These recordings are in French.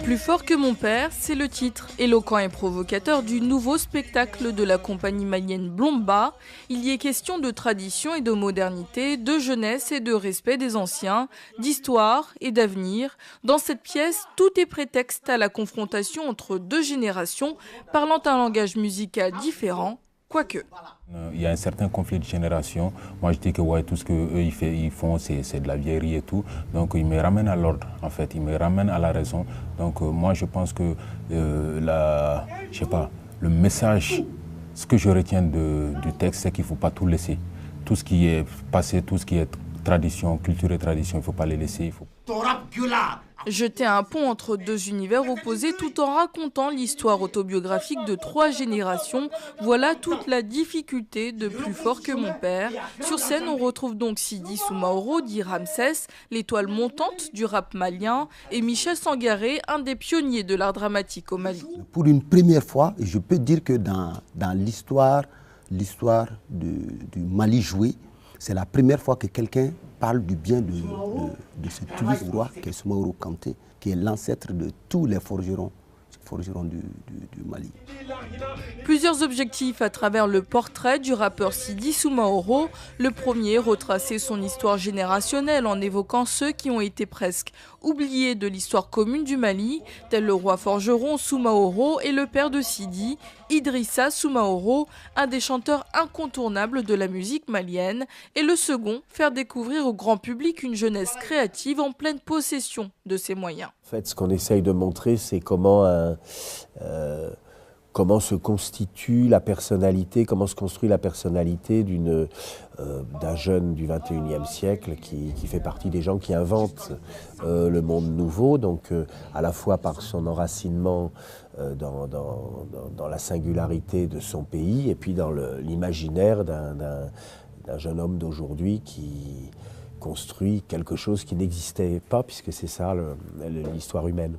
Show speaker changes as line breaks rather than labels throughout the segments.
Plus fort que mon père, c'est le titre, éloquent et provocateur du nouveau spectacle de la compagnie malienne Blomba. Il y est question de tradition et de modernité, de jeunesse et de respect des anciens, d'histoire et d'avenir. Dans cette pièce, tout est prétexte à la confrontation entre deux générations parlant un langage musical différent, quoique.
Il y a un certain conflit de génération. Moi, je dis que ouais, tout ce qu'eux ils font, c'est de la vieillerie et tout. Donc, ils me ramènent à l'ordre, en fait. Ils me ramènent à la raison. Donc, moi, je pense que je sais pas, le message, ce que je retiens du texte, c'est qu'il ne faut pas tout laisser. Tout ce qui est passé, tout ce qui est tradition, culture et tradition, il ne faut pas les laisser. Il faut...
Jeter un pont entre deux univers opposés tout en racontant l'histoire autobiographique de trois générations, voilà toute la difficulté de Plus fort que mon père. Sur scène, on retrouve donc Sidi Soumaoro, dit Ramsès, l'étoile montante du rap malien, et Michel Sangaré, un des pionniers de l'art dramatique au Mali.
Pour une première fois, je peux dire que dans l'histoire du Mali joué, c'est la première fois que quelqu'un parle du bien de ce tulip roi qui est Soumaoro Kanté, qui est l'ancêtre de tous les forgerons du Mali.
Plusieurs objectifs à travers le portrait du rappeur Sidi Soumaoro. Le premier, retracer son histoire générationnelle en évoquant ceux qui ont été presque oubliés de l'histoire commune du Mali, tel le roi forgeron Soumaoro et le père de Sidi, Idrissa Soumaoro, un des chanteurs incontournables de la musique malienne. Et le second, faire découvrir au grand public une jeunesse créative en pleine possession de ses moyens.
En fait, ce qu'on essaye de montrer, c'est comment se constitue la personnalité, comment se construit la personnalité d'un jeune du 21e siècle qui fait partie des gens qui inventent le monde nouveau, donc à la fois par son enracinement dans la singularité de son pays et puis dans l'imaginaire d'un jeune homme d'aujourd'hui qui construit quelque chose qui n'existait pas, puisque c'est ça l'histoire humaine.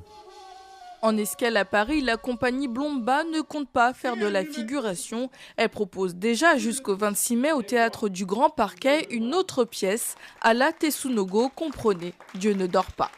En escale à Paris, la compagnie Blomba ne compte pas faire de la figuration. Elle propose déjà jusqu'au 26 mai au théâtre du Grand Parquet une autre pièce, à la Tessunogo, comprenez, Dieu ne dort pas.